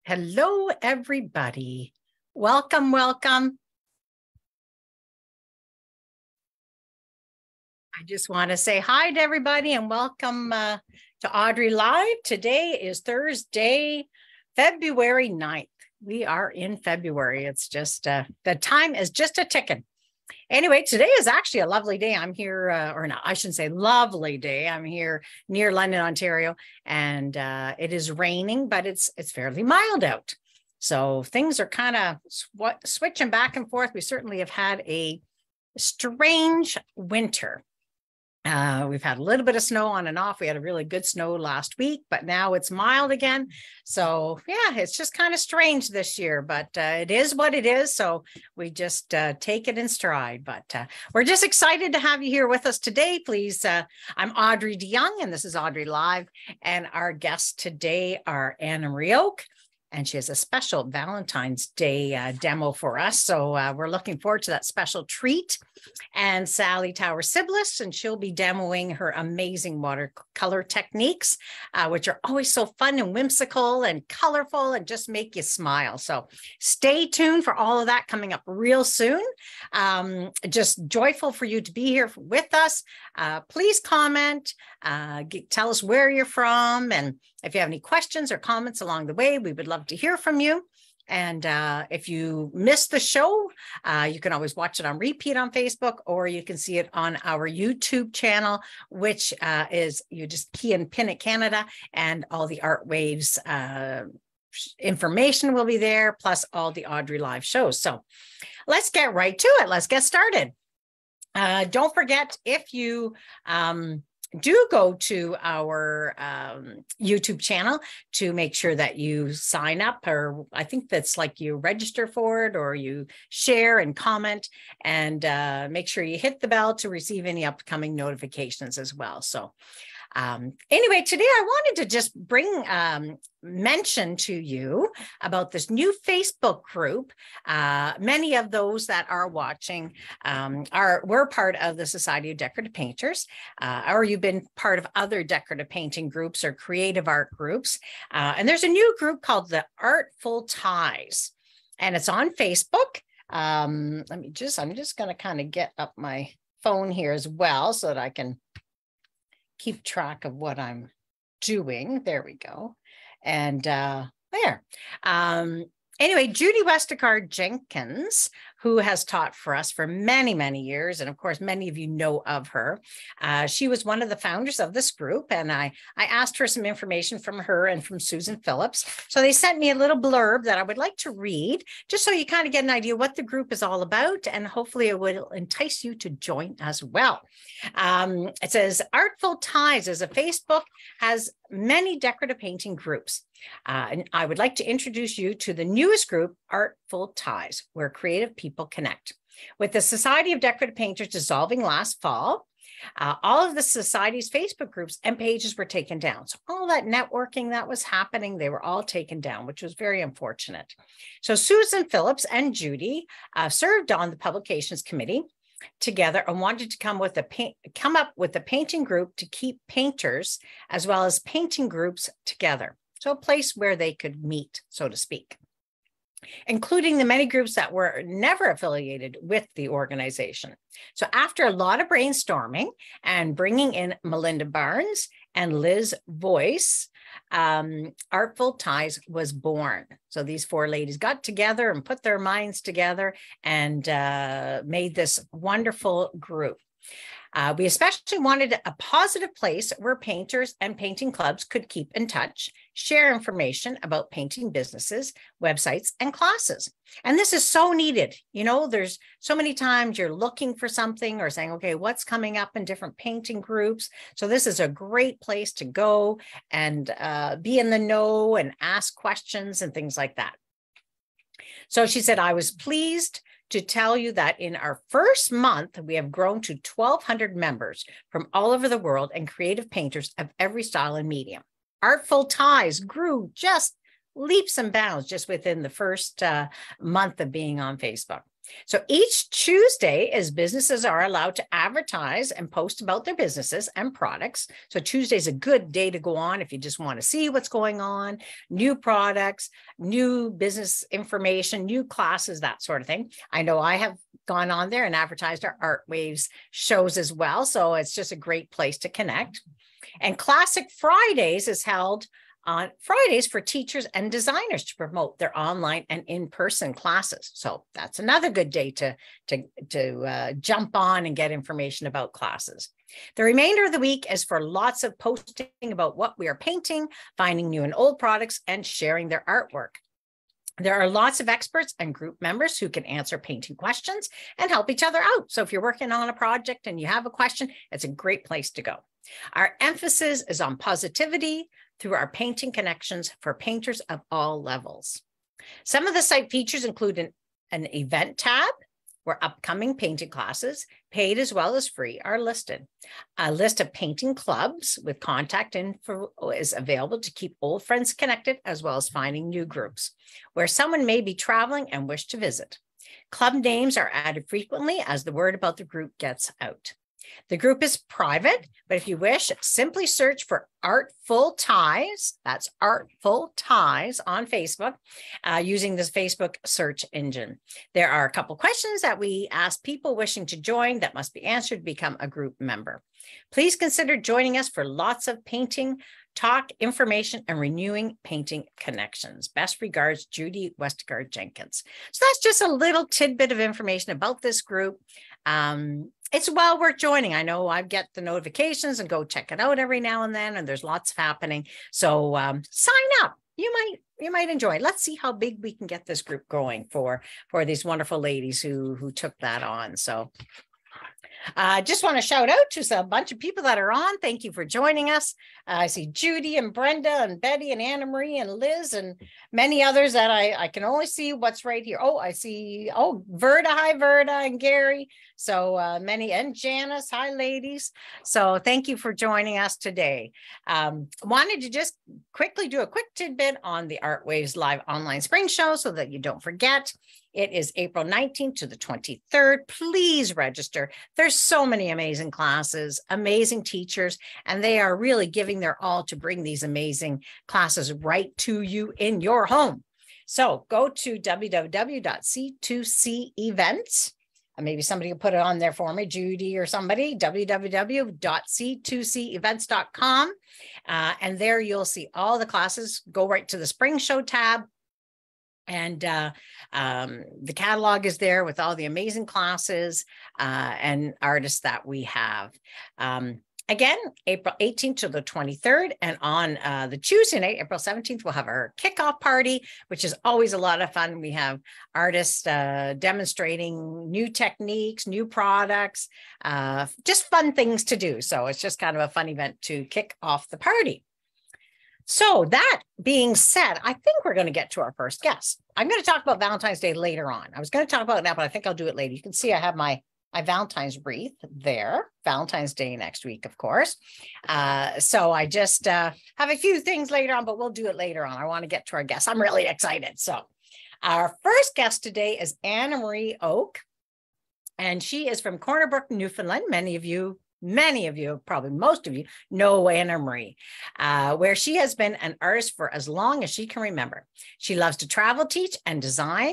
Hello, everybody. Welcome, welcome. I just want to say hi to everybody and welcome to Audrey Live. Today is Thursday, February 9th. We are in February. It's just, the time is just a ticking. Anyway, today is actually a lovely day. I'm here, or no, I shouldn't say lovely day. I'm here near London, Ontario, and it is raining, but it's fairly mild out. So things are kind of switching back and forth. We certainly have had a strange winter. We've had a little bit of snow on and off. We had a really good snow last week, but now it's mild again. So yeah, it's just kind of strange this year, but it is what it is. So we just take it in stride. But we're just excited to have you here with us today. Please, I'm Audrey DeYoung, and this is Audrey Live. And our guests today are Anna Marie Oak, and she has a special Valentine's Day demo for us. So we're looking forward to that special treat. And Sally Towers-Sybblis, and she'll be demoing her amazing watercolor techniques, which are always so fun and whimsical and colorful and just make you smile. So stay tuned for all of that coming up real soon. Just joyful for you to be here with us. Please comment, tell us where you're from, and if you have any questions or comments along the way, we would love to hear from you. And if you missed the show, you can always watch it on repeat on Facebook, or you can see it on our YouTube channel, which is, you just key in Pin It Canada, and all the Art Waves information will be there, plus all the Audrey Live shows. So let's get right to it. Let's get started. Don't forget, if you do go to our YouTube channel, to make sure that you sign up, or I think that's like you register for it, or you share and comment, and make sure you hit the bell to receive any upcoming notifications as well. So anyway, today I wanted to just bring mention to you about this new Facebook group. Many of those that are watching we're part of the Society of Decorative Painters, or you've been part of other decorative painting groups or creative art groups. And there's a new group called the Artful Ties, and it's on Facebook. I'm just going to kind of get up my phone here as well so that I can keep track of what I'm doing. There we go. And there. Anyway, Judy Westacard Jenkins, who has taught for us for many, many years, and of course, many of you know of her. She was one of the founders of this group, and I asked for some information from her and from Susan Phillips. So they sent me a little blurb that I would like to read, just so you kind of get an idea what the group is all about, and hopefully it will entice you to join as well. It says, Artful Ties is a Facebook, has many decorative painting groups. And I would like to introduce you to the newest group, Artful Ties, where creative people connect. With the Society of Decorative Painters dissolving last fall, all of the Society's Facebook groups and pages were taken down. So all that networking that was happening, they were all taken down, which was very unfortunate. So Susan Phillips and Judy served on the publications committee together and wanted to come up with a painting group to keep painters as well as painting groups together. So a place where they could meet, so to speak, including the many groups that were never affiliated with the organization. So after a lot of brainstorming and bringing in Melinda Barnes and Liz Voice, Artful Ties was born. So these four ladies got together and put their minds together and made this wonderful group. We especially wanted a positive place where painters and painting clubs could keep in touch, share information about painting businesses, websites, and classes. And this is so needed. You know, there's so many times you're looking for something or saying, okay, what's coming up in different painting groups? So this is a great place to go and be in the know and ask questions and things like that. So she said, I was pleased to tell you that in our first month, we have grown to 1,200 members from all over the world and creative painters of every style and medium. Artful Ties grew just leaps and bounds just within the first month of being on Facebook. So each Tuesday is businesses are allowed to advertise and post about their businesses and products. So Tuesday is a good day to go on if you just want to see what's going on, new products, new business information, new classes, that sort of thing. I know I have gone on there and advertised our Art Waves shows as well. So it's just a great place to connect. And Classic Fridays is held on Fridays for teachers and designers to promote their online and in-person classes. So that's another good day to jump on and get information about classes. The remainder of the week is for lots of posting about what we are painting, finding new and old products, and sharing their artwork. There are lots of experts and group members who can answer painting questions and help each other out. So if you're working on a project and you have a question, it's a great place to go. Our emphasis is on positivity through our painting connections for painters of all levels. Some of the site features include an event tab where upcoming painting classes, paid as well as free, are listed. A list of painting clubs with contact info is available to keep old friends connected, as well as finding new groups where someone may be traveling and wish to visit. Club names are added frequently as the word about the group gets out. The group is private, but if you wish, simply search for Artful Ties. That's Artful Ties on Facebook using this Facebook search engine. There are a couple questions that we ask people wishing to join that must be answered to become a group member. Please consider joining us for lots of painting, talk, information, and renewing painting connections. Best regards, Judy Westergaard Jenkins. So that's just a little tidbit of information about this group. It's well worth joining. I know I get the notifications and go check it out every now and then, and there's lots happening. So sign up. You might enjoy it. Let's see how big we can get this group going for these wonderful ladies who took that on. So I just want to shout out to a bunch of people that are on. Thank you for joining us. I see Judy and Brenda and Betty and Anna Marie and Liz and many others that I can only see what's right here. Oh, I see. Oh, Verda. Hi, Verda and Gary. So many, and Janice. Hi, ladies. So thank you for joining us today. Wanted to just quickly do a quick tidbit on the Art Waves live online spring show so that you don't forget. It is April 19th to the 23rd. Please register. There's so many amazing classes, amazing teachers, and they are really giving their all to bring these amazing classes right to you in your home. So go to www.c2cevents. Maybe somebody will put it on there for me, Judy or somebody, www.c2cevents.com. And there you'll see all the classes. Go right to the Spring Show tab. And the catalog is there with all the amazing classes and artists that we have. Again, April 18th to the 23rd. And on the Tuesday night, April 17th, we'll have our kickoff party, which is always a lot of fun. We have artists demonstrating new techniques, new products, just fun things to do. So it's just kind of a fun event to kick off the party. So that being said, I think we're going to get to our first guest. I'm going to talk about Valentine's Day later on. I was going to talk about it now, but I think I'll do it later. You can see I have my Valentine's wreath there. Valentine's Day next week, of course. So I just have a few things later on, but we'll do it later on. I want to get to our guest. I'm really excited. So our first guest today is Anna Marie Oak, and she is from Corner Brook, Newfoundland. Many of you, probably most of you, know Anna Marie, where she has been an artist for as long as she can remember. She loves to travel, teach, and design.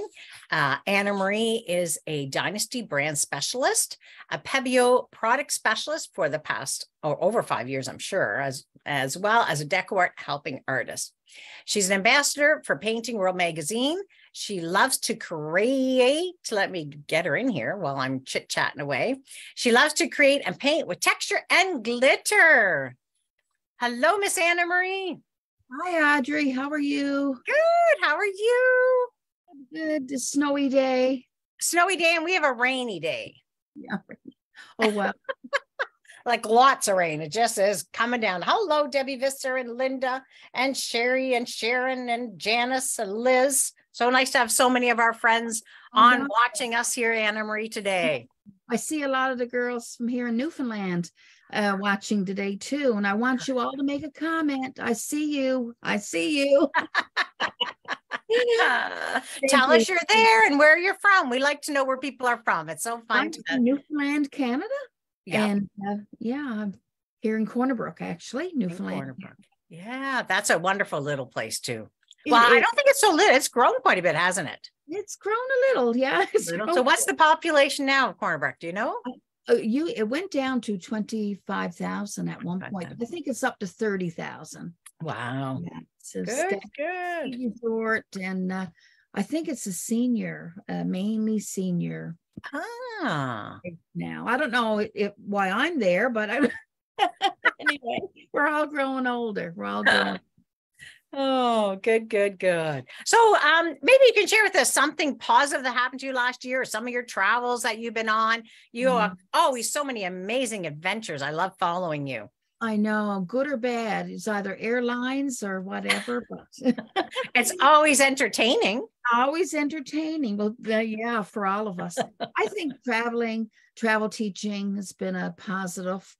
Anna Marie is a Dynasty brand specialist, a Pebeo product specialist for the past over 5 years, I'm sure, as well as a deco art helping artist. She's an ambassador for Painting World magazine. She loves to create. Let me get her in here while I'm chit-chatting away. She loves to create and paint with texture and glitter. Hello, Miss Anna Marie. Hi, Audrey. How are you? Good. How are you? Good. It's a snowy day. Snowy day, and we have a rainy day. Yeah. Oh, well. Like lots of rain. It just is coming down. Hello, Debbie Visser and Linda and Sherry and Sharon and Janice and Liz. So nice to have so many of our friends on watching us here, Anna Marie, today. I see a lot of the girls from here in Newfoundland watching today too. And I want you all to make a comment. I see you. I see you. Tell us you're there and where you're from. We like to know where people are from. It's so fun. I'm from Newfoundland, Canada. Yeah. And yeah, I'm here in Corner Brook, actually, Newfoundland. Corner Brook. Yeah, that's a wonderful little place too. Well, I don't think it's so little. It's grown quite a bit, hasn't it? It's grown a little, yeah. So what's the population now of Corner Brook? Do you know? It went down to 25,000 at one point. I think it's up to 30,000. Wow. Yeah, so good. Resort, and I think it's a senior, mainly senior. Ah. Now I don't know why I'm there, but anyway, we're all growing older. We're all growing. Oh, good. So maybe you can share with us something positive that happened to you last year, or some of your travels that you've been on. You have always so many amazing adventures. I love following you. I know, good or bad. It's either airlines or whatever, but it's always entertaining. Always entertaining. Well, yeah, for all of us. I think travel teaching has been a positive.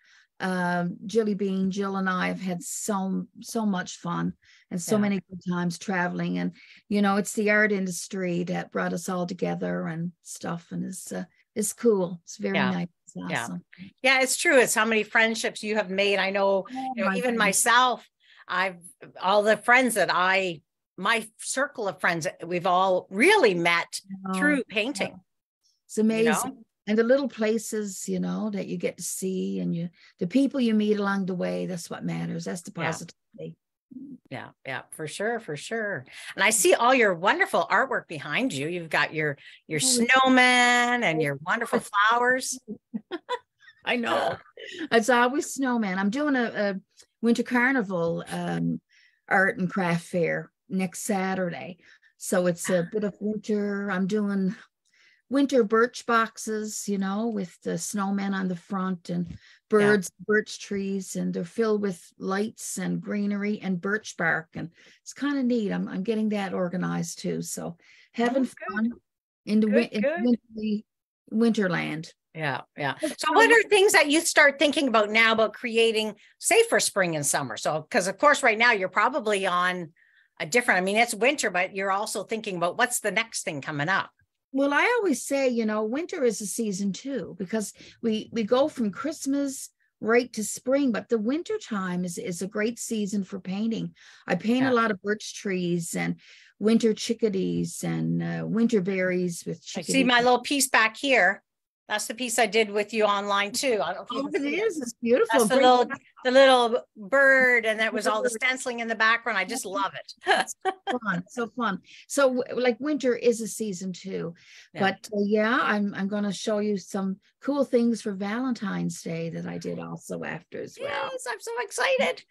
Jill and I have had so much fun and so many good times traveling, and it's the art industry that brought us all together and stuff, and it's cool. It's very nice. It's awesome. Yeah, it's true. It's how many friendships you have made. I know, even myself, all the friends that my circle of friends, we've all really met through painting. It's amazing. And the little places, that you get to see, and the people you meet along the way, that's what matters. That's the positivity. Yeah, for sure. And I see all your wonderful artwork behind you. You've got your snowman and your wonderful flowers. I know. It's always snowman. I'm doing a winter carnival art and craft fair next Saturday. So it's a bit of winter. I'm doing winter birch boxes, with the snowmen on the front and birds, birch trees, and they're filled with lights and greenery and birch bark. And it's kind of neat. I'm getting that organized too. So having fun in the winterland. Yeah. So what are things that you start thinking about now about creating, say, for spring and summer? So, because of course, right now you're probably on a different, it's winter, but you're also thinking about what's the next thing coming up. Well, I always say, winter is a season too, because we go from Christmas right to spring, but the winter time is a great season for painting. I paint a lot of birch trees and winter chickadees and winter berries with chickadees. I see my little piece back here. That's the piece I did with you online too. I don't know if it is. It's beautiful. That's the little bird, and that was all the stenciling in the background. I just love it. So fun. So like winter is a season too. But I'm going to show you some cool things for Valentine's Day that I did also after as well. Yes, I'm so excited.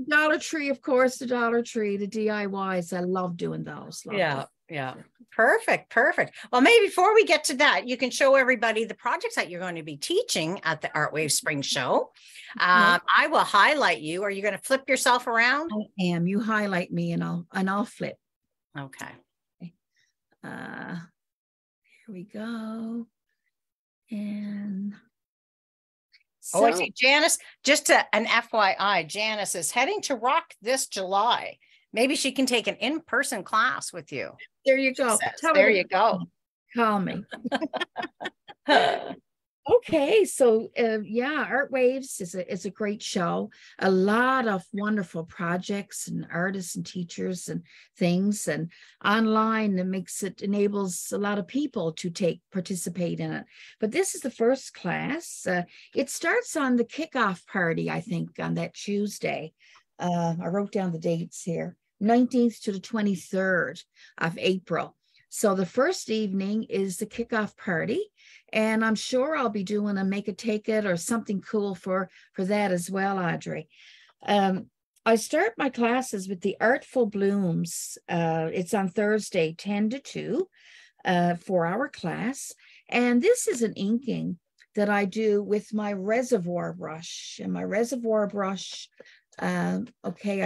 Dollar Tree, of course, the Dollar Tree, the DIYs. I love doing those. Yeah. Perfect. Well, maybe before we get to that, you can show everybody the projects that you're going to be teaching at the Art Wave Spring Show. I will highlight you. Are you going to flip yourself around? I am. You highlight me and I'll flip. Okay. Here we go. And I see Janice, just an FYI, Janice is heading to Rock this July. Maybe she can take an in-person class with you. There you go. There you go. Call me. Okay, so Art Waves is a great show. A lot of wonderful projects and artists and teachers and things, and online enables a lot of people to participate in it. But this is the first class. It starts on the kickoff party, I think, on that Tuesday. I wrote down the dates here. 19th to the 23rd of April. So the first evening is the kickoff party, and I'm sure I'll be doing a make it take it or something cool for that as well, Audrey. I start my classes with the Artful Blooms. It's on Thursday, 10 to 2, 4-hour class. And this is an inking that I do with my reservoir brush. And my reservoir brush, I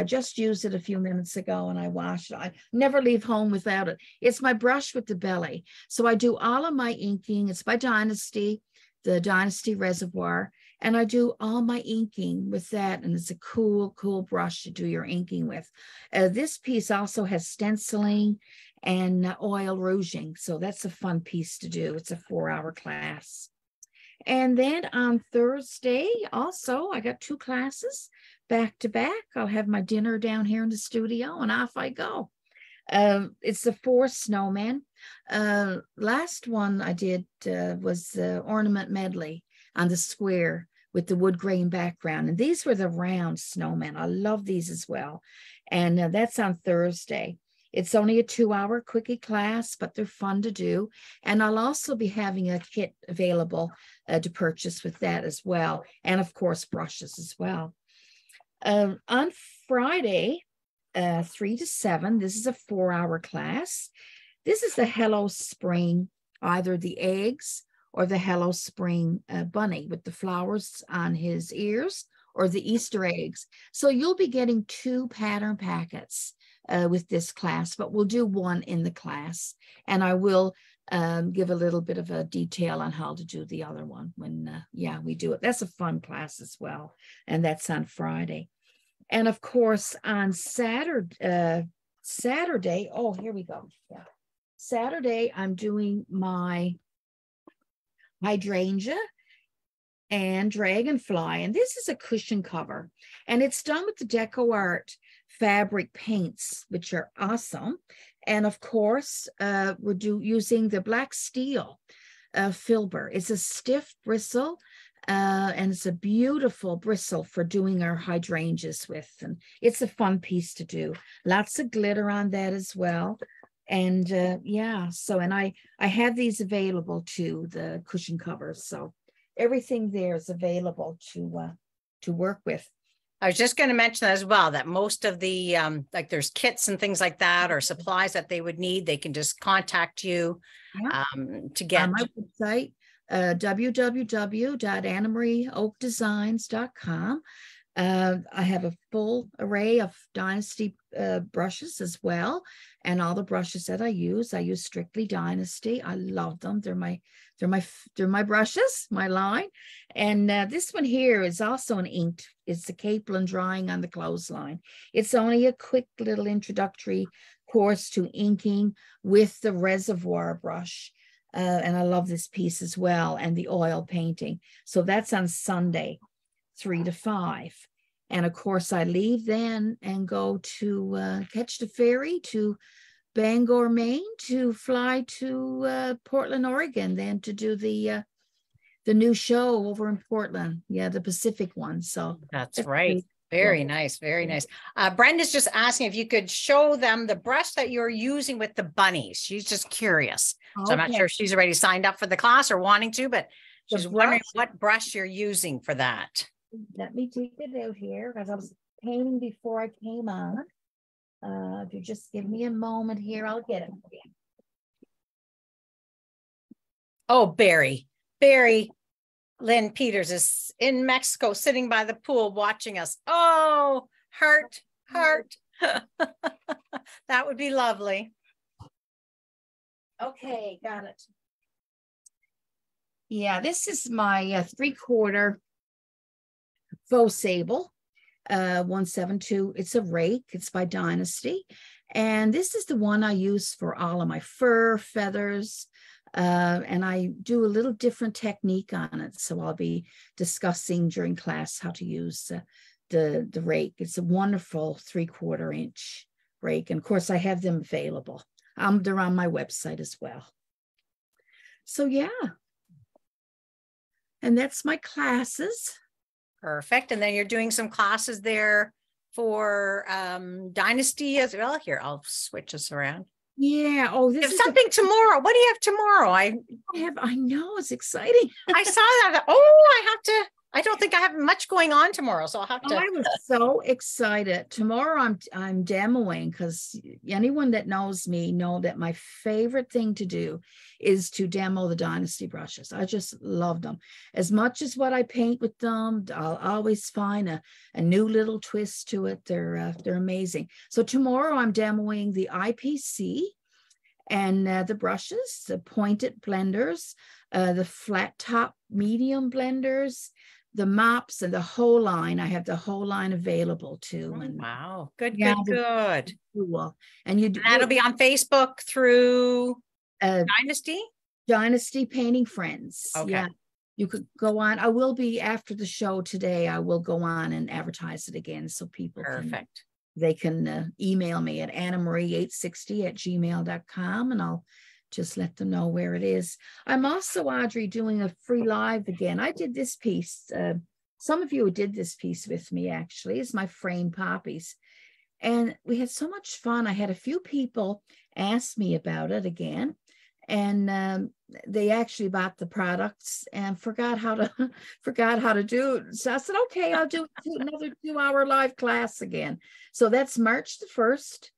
just used it a few minutes ago and I washed it. I never leave home without it. It's my brush with the belly. So I do all of my inking. It's by Dynasty, the Dynasty reservoir. And I do all my inking with that. And it's a cool, cool brush to do your inking with. This piece also has stenciling and oil rouging. So that's a fun piece to do. It's a 4-hour class. And then on Thursday, also, I got 2 classes back to back. I'll have my dinner down here in the studio and off I go. It's the 4 snowmen. Last one I did was the ornament medley on the square with the wood grain background. And these were the round snowmen. I love these as well. And that's on Thursday. It's only a 2-hour quickie class, but they're fun to do. And I'll also be having a kit available to purchase with that as well. And of course, brushes as well. On Friday, 3 to 7, this is a 4-hour class. This is the Hello Spring, either the eggs or the Hello Spring bunny with the flowers on his ears, or the Easter eggs. So you'll be getting 2 pattern packets with this class, but we'll do 1 in the class. And I will give a little bit of a detail on how to do the other one when, we do it. That's a fun class as well. And that's on Friday. And of course, on Saturday, oh, here we go. Yeah. Saturday, I'm doing my hydrangea and dragonfly. And this is a cushion cover. And it's done with the Deco Art fabric paints, which are awesome. And of course, we're using the black steel filber. It's a stiff bristle. And it's a beautiful bristle for doing our hydrangeas with. And it's a fun piece to do. Lots of glitter on that as well. And and I have these available too, the cushion covers. So everything there is available to work with. I was just going to mention as well that most of the like there's kits and things like that or supplies that they would need, they can just contact you to get on my website. www.annamarieoakdesigns.com. I have a full array of Dynasty brushes as well, and all the brushes that I use strictly Dynasty. I love them. They're my brushes, my line. And this one here is also an inked. It's the Capelin drying on the clothesline. It's only a quick little introductory course to inking with the reservoir brush. And I love this piece as well, and the oil painting. So that's on Sunday, 3 to 5. And of course, I leave then and go to catch the ferry to Bangor, Maine, to fly to Portland, Oregon, then to do the new show over in Portland. Yeah, the Pacific one. So that's right. Very nice. Very nice. Brenda's just asking if you could show them the brush that you're using with the bunnies. She's just curious. So I'm not sure if she's already signed up for the class or wanting to, but she's wondering what brush you're using for that. Let me take it out here because I was painting before I came on. If you just give me a moment here, I'll get it for you. Oh, Barry Lynn Peters is in Mexico, sitting by the pool watching us. Oh, heart. That would be lovely. Okay, got it. Yeah, this is my 3/4 faux sable 172. It's a rake. It's by Dynasty. And this is the one I use for all of my fur, feathers, and I do a little different technique on it. So I'll be discussing during class how to use the rake. It's a wonderful 3/4 inch rake. And of course, I have them available. They're on my website as well. So yeah. And that's my classes. Perfect. And then you're doing some classes there for Dynasty as well. Here, I'll switch us around. Yeah. Oh, this is something tomorrow. What do you have tomorrow? I know, it's exciting. I saw that. Oh, I don't think I have much going on tomorrow, so I'll have to. I was so excited. Tomorrow I'm demoing, because anyone that knows me know that my favorite thing to do is to demo the Dynasty brushes. I just love them. As much as what I paint with them, I'll always find a new little twist to it. They're amazing. So tomorrow I'm demoing the IPC and the brushes, the pointed blenders, the flat top medium blenders, the mops and the whole line. I have the whole line available too. Oh, And wow. Good, yeah, good. cool. And And that'll be on Facebook through uh, Dynasty? Dynasty Painting Friends. Okay. Yeah. You could go on. I will be after the show today. I will go on and advertise it again so people Perfect. they can email me at annamarie860@gmail.com and I'll just let them know where it is. I'm also, Audrey, doing a free live again. I did this piece. Some of you did this piece with me, actually. It's my framed poppies. And we had so much fun. I had a few people ask me about it again. And they actually bought the products and forgot how to do it. So I said, okay, I'll do another 2-hour live class again. So that's March the 1st.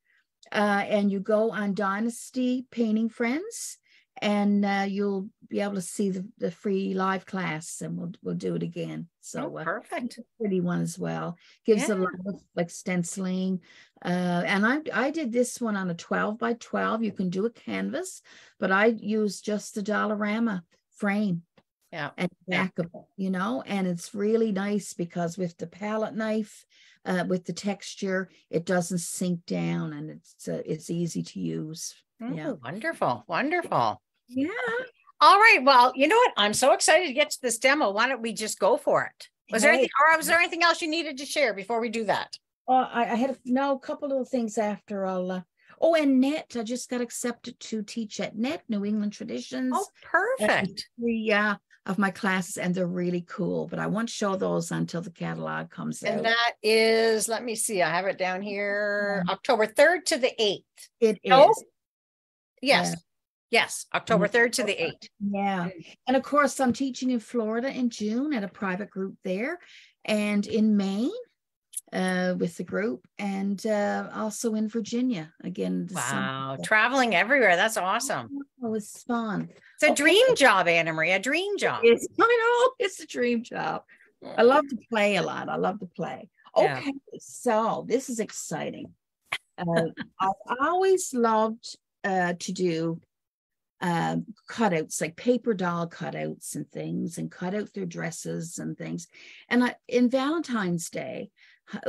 And you go on Dynasty Painting Friends, and you'll be able to see the free live class, and we'll do it again. So perfect. Pretty one as well. Gives a lot of like stenciling. And I did this one on a 12 by 12. You can do a canvas, but I used just the Dollarama frame. Yeah. And backable, and it's really nice because with the palette knife, with the texture, it doesn't sink down, and it's easy to use. Yeah. Wonderful. Wonderful. Yeah. All right. Well, you know what? I'm so excited to get to this demo. Why don't we just go for it? Was there anything else you needed to share before we do that? I had a couple of things after I'll and NET. I just got accepted to teach at NET, New England Traditions. Oh, perfect. Of my classes, and they're really cool, but I won't show those until the catalog comes out. And that is, let me see, I have it down here, October 3rd to the 8th. It is. Yes. Yes, October 3rd to the 8th. Yeah. And of course, I'm teaching in Florida in June at a private group there, and in Maine with the group, and also in Virginia again. Wow, traveling everywhere. That's awesome. Oh, it's fun. It's a dream job, Annamarie, a dream job. I know, it's a dream job. I love to play a lot. I love to play. Okay, so this is exciting. I've always loved to do cutouts, like paper doll cutouts and things, and cut out their dresses and things. And in Valentine's Day,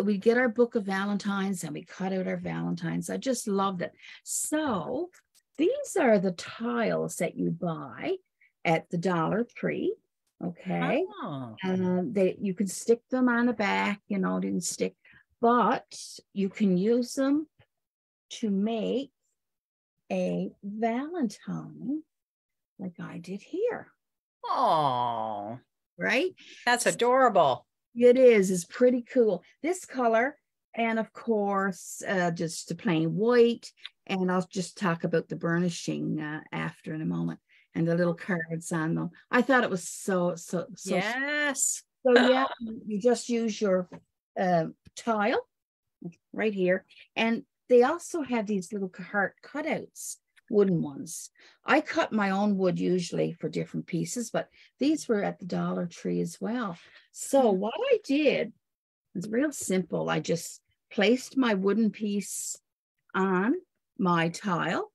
we get our book of Valentines and we cut out our Valentines. I just loved it. So these are the tiles that you buy at the Dollar Tree. Okay. Oh. You can stick them on the back, you can stick, but you can use them to make a Valentine like I did here. Oh, right. That's adorable. It is. It's pretty cool. This color, and of course, just the plain white. And I'll just talk about the burnishing after in a moment, and the little cards on them. I thought it was so yes. So yeah, you just use your tile right here, and they also have these little heart cutouts, wooden ones. I cut my own wood usually for different pieces, but these were at the Dollar Tree as well. So what I did is real simple. I just placed my wooden piece on my tile,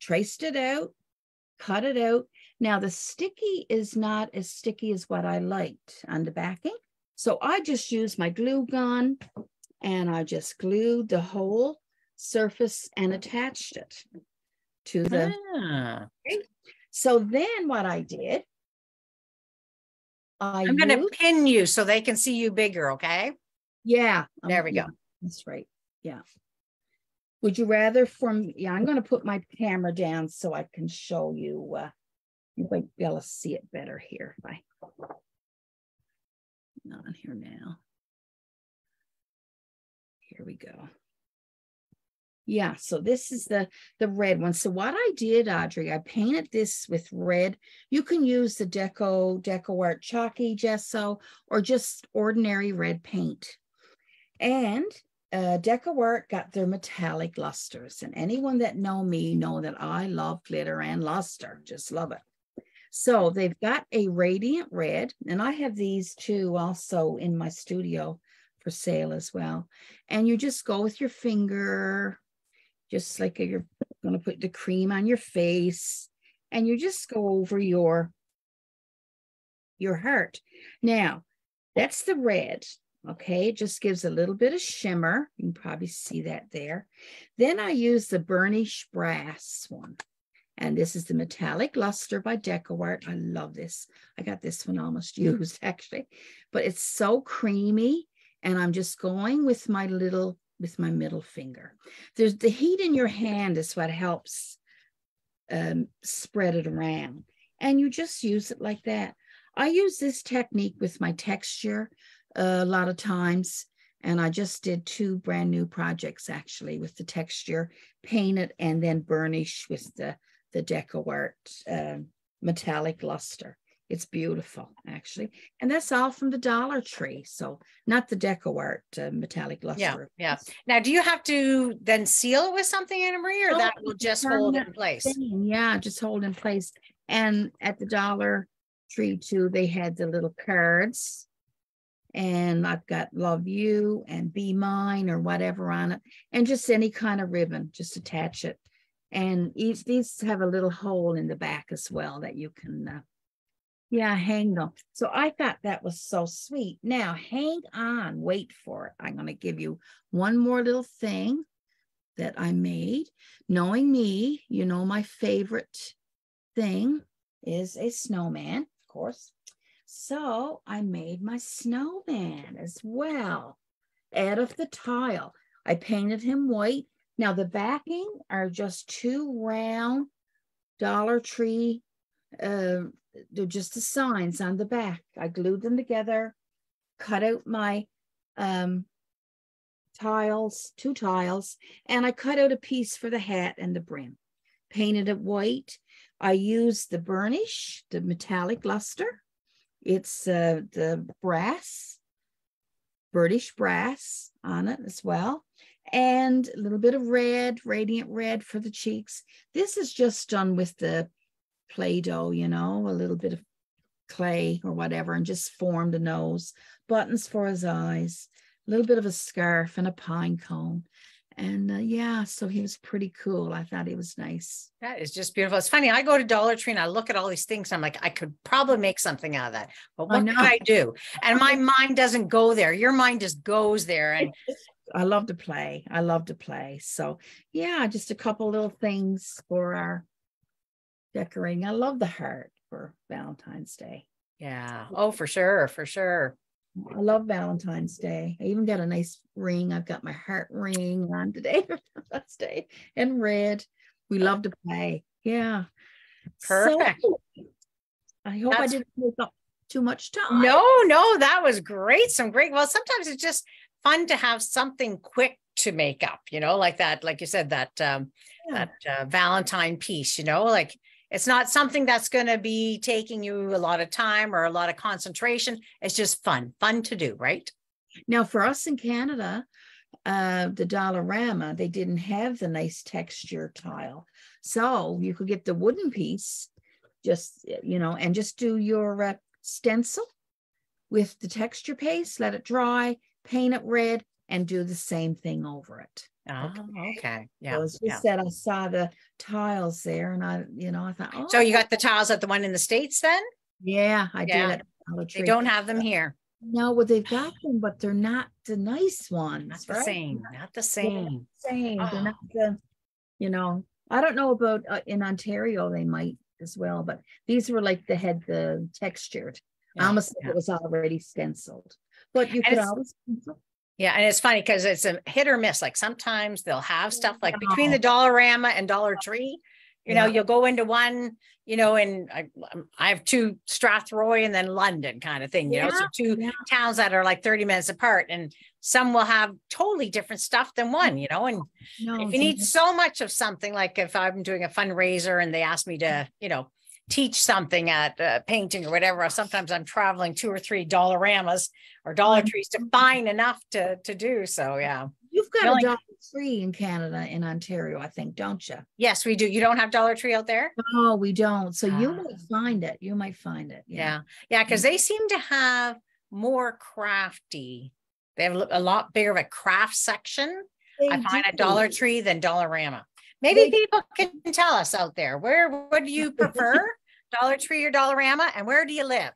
traced it out, cut it out. Now the sticky is not as sticky as what I liked on the backing. So I just used my glue gun and I just glued the whole surface and attached it to the okay. So then what I did, I'm going to pin you so they can see you bigger. Okay. Yeah. There we go. That's right. Yeah. Would you rather I'm going to put my camera down so I can show you. You might be able to see it better here. On here now. Here we go. Yeah, so this is the red one. So what I did, Audrey, I painted this with red. You can use the Deco Art chalky gesso or just ordinary red paint. And Deco Art got their metallic lusters. And anyone that know me know that I love glitter and luster. Just love it. So they've got a radiant red, and I have these two also in my studio for sale as well. And you just go with your finger, just like you're going to put the cream on your face, and you just go over your heart. Now, That's the red. Okay, it just gives a little bit of shimmer. You can probably see that there. Then I use the burnished brass one. And this is the Metallic Luster by DecoArt. I love this. I got this one almost used actually, but it's so creamy. And I'm just going with my middle finger. There's the heat in your hand is what helps spread it around. And you just use it like that. I use this technique with my texture a lot of times. And I just did 2 brand new projects actually with the texture, painted and then burnish with the DecoArt metallic luster. It's beautiful actually. And that's all from the Dollar Tree. So not the DecoArt metallic luster. Yeah. Now, do you have to then seal it with something, Anna Marie, or that will just hold it in place? Yeah, just hold in place. And at the Dollar Tree too, they had the little cards. And I've got Love You and Be Mine or whatever on it. And just any kind of ribbon, just attach it. And these have a little hole in the back as well that you can, hang them. So I thought that was so sweet. Now, hang on, wait for it. I'm going to give you one more little thing that I made. Knowing me, you know my favorite thing is a snowman, of course. So I made my snowman as well out of the tile. I painted him white. Now the backing are just 2 round Dollar Tree. They're just the signs on the back. I glued them together, cut out my tiles, 2 tiles, and I cut out a piece for the hat and the brim. Painted it white. I used the burnish, the metallic luster. It's the brass, burnished brass on it as well. And a little bit of red, radiant red for the cheeks. This is just done with the Play-Doh, you know, a little bit of clay or whatever, and just formed a nose, buttons for his eyes, a little bit of a scarf and a pine cone. And so he was pretty cool. I thought he was nice. That is just beautiful. It's funny. I go to Dollar Tree and I look at all these things. I'm like, I could probably make something out of that. But what can I do? And my mind doesn't go there. Your mind just goes there. And I love to play. I love to play. So yeah, just a couple little things for our decorating. I love the heart for Valentine's Day. Yeah. Oh, for sure. For sure. I love Valentine's Day. I even got a nice ring. I've got my heart ring on today for Valentine's Day in red. We love to play. Yeah. Perfect. So, I hope I didn't take up too much time. No, that was great. Well, sometimes it's just fun to have something quick to make up, you know, like that, like you said, that Valentine piece, you know, like it's not something that's going to be taking you a lot of time or a lot of concentration. It's just fun to do, right? Now, for us in Canada, the Dollarama, they didn't have the nice texture tile. So you could get the wooden piece, just, you know, and just do your stencil with the texture paste, let it dry, paint it red, and do the same thing over it. Oh, okay. Yeah. So as you said, I saw the tiles there, and I thought, oh. So you got the tiles at the one in the States then? Yeah, I did. They don't have them here. No, well, they've got them, but they're not the nice ones. Not the same. Not the same. They're not the, you know, I don't know about in Ontario, they might as well, but these were like the textured. I almost thought it was already stenciled, but you could always stencil. Yeah, and it's funny because it's a hit or miss. Like sometimes they'll have stuff like between the Dollarama and Dollar Tree, you know, you'll go into one, you know, and I have 2 Strathroy and then London kind of thing, you know, so 2 towns that are like 30 minutes apart, and some will have totally different stuff than one, you know, and if you need so much of something, like if I'm doing a fundraiser and they ask me to, you know, teach something at painting or whatever, or sometimes I'm traveling 2 or 3 Dollaramas or Dollar Trees to find enough to do. So, yeah. You've got a Dollar Tree in Canada, in Ontario, I think, don't you? Yes, we do. You don't have Dollar Tree out there? No, we don't. So you might find it. You might find it. Yeah. Yeah, because they seem to have more crafty. They have a lot bigger of a craft section. I find at Dollar Tree than Dollarama. Maybe people can tell us out there, what do you prefer, Dollar Tree or Dollarama, and where do you live?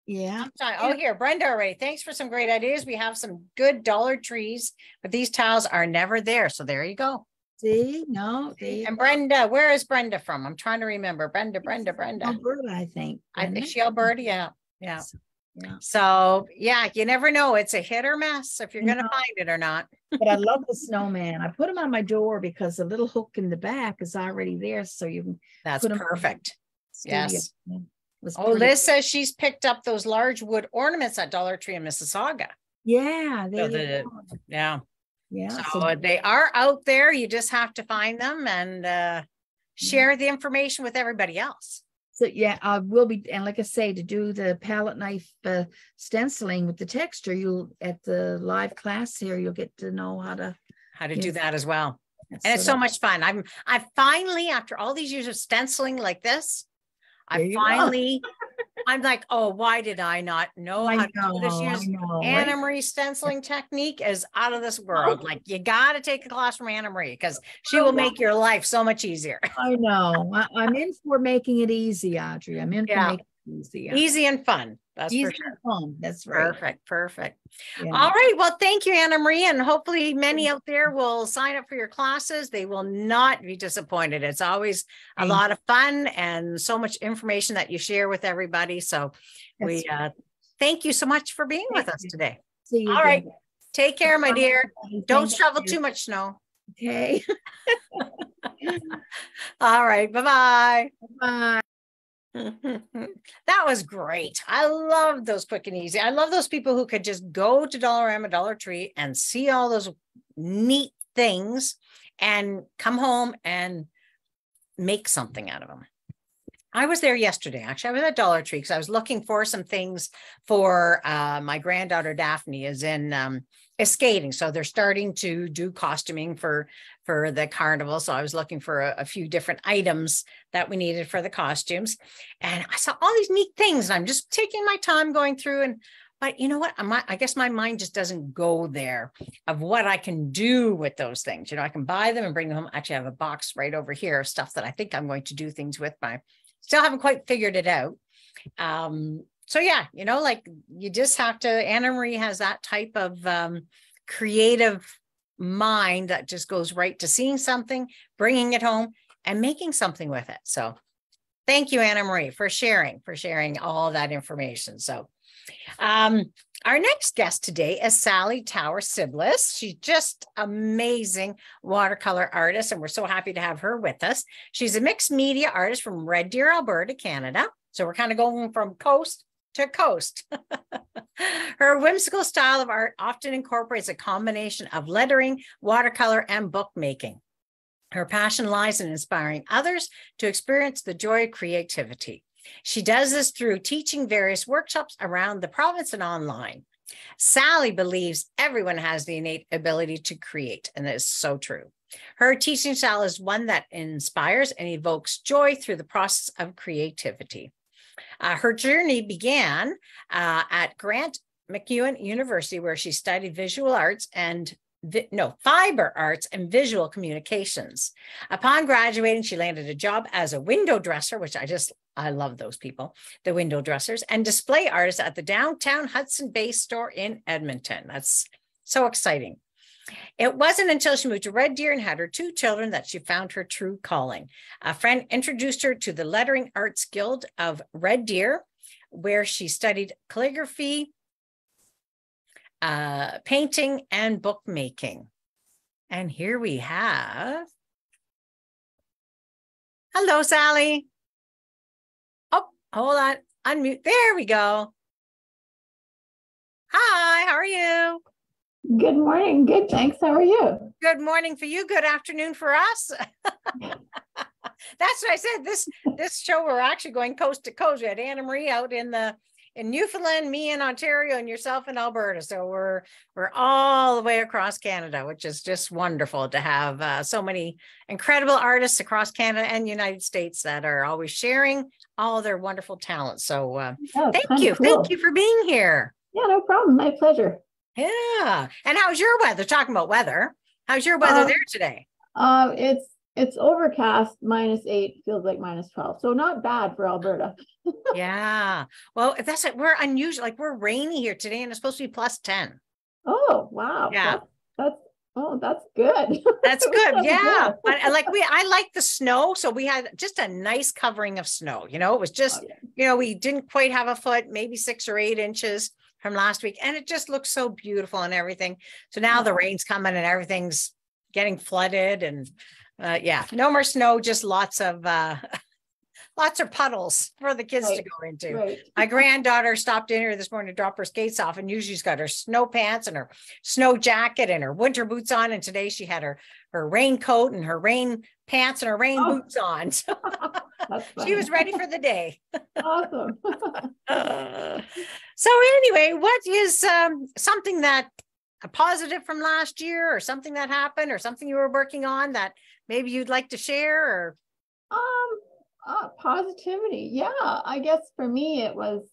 Yeah. Oh, here, Brenda already. Thanks for some great ideas. We have some good Dollar Trees, but these tiles are never there. So there you go. See, no, And Brenda, where is Brenda from? I'm trying to remember. Brenda. Alberta, I think. Is she Alberta? Yeah. Yeah. Yeah. So yeah, you never know. It's a hit or miss if you're going to find it or not. But I love the snowman. I put them on my door because the little hook in the back is already there. So you can That's perfect. Yes. Oh, Liz says she's picked up those large wood ornaments at Dollar Tree in Mississauga. Yeah. Yeah. Yeah. So they are out there. You just have to find them and share the information with everybody else. So yeah, we'll be, and like I say, to do the palette knife stenciling with the texture, you'll at the live class here, you'll get to know how to do that as well. And it's so much fun. I finally, after all these years of stenciling like this, I'm like, oh, why did I not know how to do this? Anna Marie stenciling technique is out of this world. Like, you got to take a class from Anna Marie because she will make your life so much easier. I know. I'm in for making it easy, Audrey. I'm in for making it easy. Easy and fun. That's easy for sure. And fun. That's right. Perfect. Yeah. All right. Well, thank you, Anna Marie. And hopefully many out there will sign up for your classes. They will not be disappointed. It's always a lot of fun and so much information that you share with everybody. So we thank you so much for being with us today. See you All right. Take care, my dear. Don't shovel too much snow. Okay. All right. Bye-bye. Bye. That was great. I love those quick and easy. I love those people who could just go to Dollarama, Dollar Tree and see all those neat things and come home and make something out of them. I was there yesterday. Actually, I was at Dollar Tree because I was looking for some things for my granddaughter Daphne is skating. So they're starting to do costuming for the carnival. So I was looking for a few different items that we needed for the costumes. And I saw all these neat things. And I'm just taking my time going through. But you know what? I guess my mind just doesn't go there of what I can do with those things. You know, I can buy them and bring them home. Actually, I have a box right over here of stuff that I think I'm going to do things with. Still haven't quite figured it out. So yeah, you know, like you just have to, Anna Marie has that type of creative mind that just goes right to seeing something, bringing it home and making something with it. So thank you, Anna Marie, for sharing all that information. So our next guest today is Sally Towers-Sybblis. She's just amazing watercolor artist, and we're so happy to have her with us. She's a mixed media artist from Red Deer, Alberta, Canada. So we're kind of going from coast to coast. Her whimsical style of art often incorporates a combination of lettering, watercolor, and bookmaking. Her passion lies in inspiring others to experience the joy of creativity. She does this through teaching various workshops around the province and online. Sally believes everyone has the innate ability to create, and that is so true. Her teaching style is one that inspires and evokes joy through the process of creativity. Her journey began at Grant MacEwan University, where she studied fiber arts and visual communications. Upon graduating, she landed a job as a window dresser, which I love those people, the window dressers, and display artist at the downtown Hudson Bay store in Edmonton. That's so exciting. It wasn't until she moved to Red Deer and had her 2 children that she found her true calling. A friend introduced her to the Lettering Arts Guild of Red Deer, where she studied calligraphy, painting, and bookmaking. And here we have, hello, Sally. Oh, hold on, unmute. There we go. Hi, how are you? Good morning. Good, thanks. How are you? Good morning for you. Good afternoon for us. That's what I said. This show, we're actually going coast to coast. We had Anna Marie out in Newfoundland, me in Ontario, and yourself in Alberta. So we're all the way across Canada, which is just wonderful to have so many incredible artists across Canada and United States that are always sharing all their wonderful talents. So thank you. Cool. Thank you for being here. Yeah, no problem. My pleasure. Yeah. And how's your weather? Talking about weather. How's your weather there today? It's it's overcast, -8, feels like -12. So not bad for Alberta. Yeah. Well, that's it. We're unusual. Like we're rainy here today and it's supposed to be +10. Oh, wow. Yeah. That's good. That's good. Yeah. Good. But I like the snow. So we had just a nice covering of snow. It was just, Oh, yeah. we didn't quite have a foot, maybe 6 or 8 inches from last week. And it just looks so beautiful and everything. So now the rain's coming and everything's getting flooded and yeah, no more snow, just lots of puddles for the kids to go into. Right. My granddaughter stopped in here this morning to drop her skates off, and usually she's got her snow pants and her snow jacket and her winter boots on. And today she had her raincoat and her rain pants and her rain boots on. So she was ready for the day. Awesome. So anyway, what is something that a positive from last year or something that happened or something you were working on that maybe you'd like to share? Or positivity. Yeah, I guess for me it was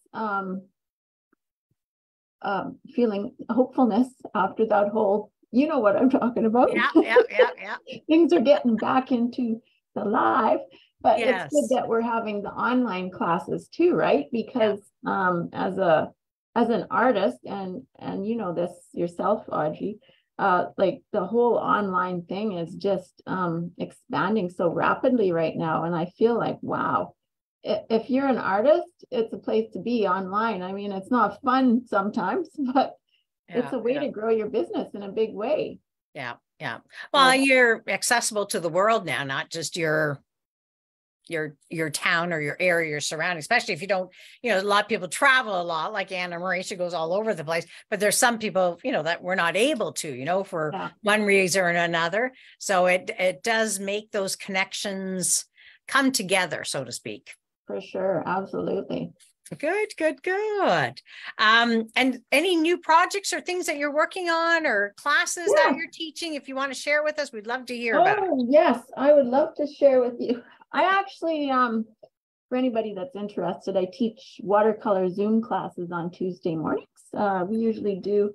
feeling hopefulness after that whole, you know what I'm talking about. Yeah. Things are getting back into the live, but Yes. it's good that we're having the online classes too, right? Because as an artist, and you know this yourself, Audrey, like the whole online thing is just expanding so rapidly right now. And I feel like, wow, if you're an artist, it's a place to be online. I mean, it's not fun sometimes, but it's a way to grow your business in a big way. Yeah. Well, you're accessible to the world now, not just your town or your area, your surroundings, especially if you don't, a lot of people travel a lot, like Anna Marie, she goes all over the place, but there's some people, that we're not able to, for one reason or another. So it does make those connections come together, so to speak. For sure. Absolutely. Good. And any new projects or things that you're working on or classes that you're teaching, if you want to share with us, we'd love to hear about it. Yes, I would love to share with you. I actually, for anybody that's interested, I teach watercolor Zoom classes on Tuesday mornings. We usually do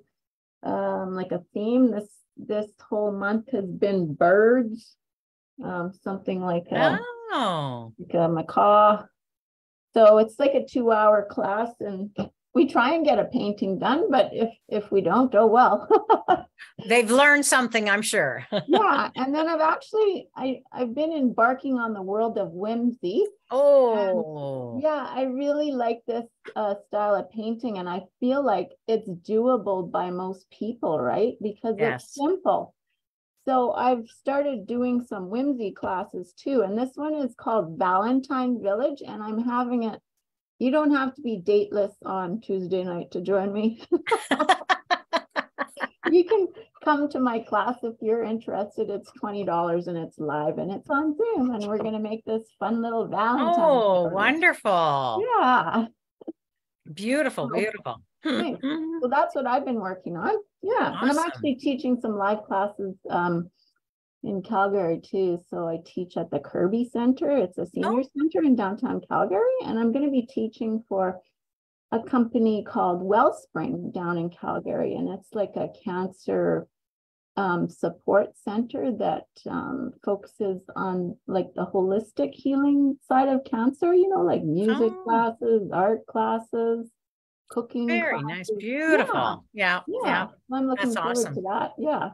like a theme. This whole month has been birds, something like a macaw. So it's like a 2-hour class, and we try and get a painting done, but if we don't, oh well. They've learned something, I'm sure. Yeah, and then I've been embarking on the world of whimsy. Oh, yeah, I really like this style of painting, and I feel like it's doable by most people, right? Because it's simple. So I've started doing some whimsy classes too, and this one is called Valentine Village, and I'm having it. You don't have to be dateless on Tuesday night to join me. You can come to my class if you're interested. It's $20 and it's live and it's on Zoom, and we're going to make this fun little Valentine. Oh, wonderful. Yeah. Beautiful. Thanks. So that's what I've been working on. Yeah. Awesome. And I'm actually teaching some live classes in Calgary too. So I teach at the Kirby Center. It's a senior center in downtown Calgary. And I'm going to be teaching for a company called Wellspring down in Calgary. And it's like a cancer support center that focuses on like the holistic healing side of cancer, like music classes, art classes, cooking. Very classes. Nice. Beautiful. Yeah. I'm looking forward to that. Yeah.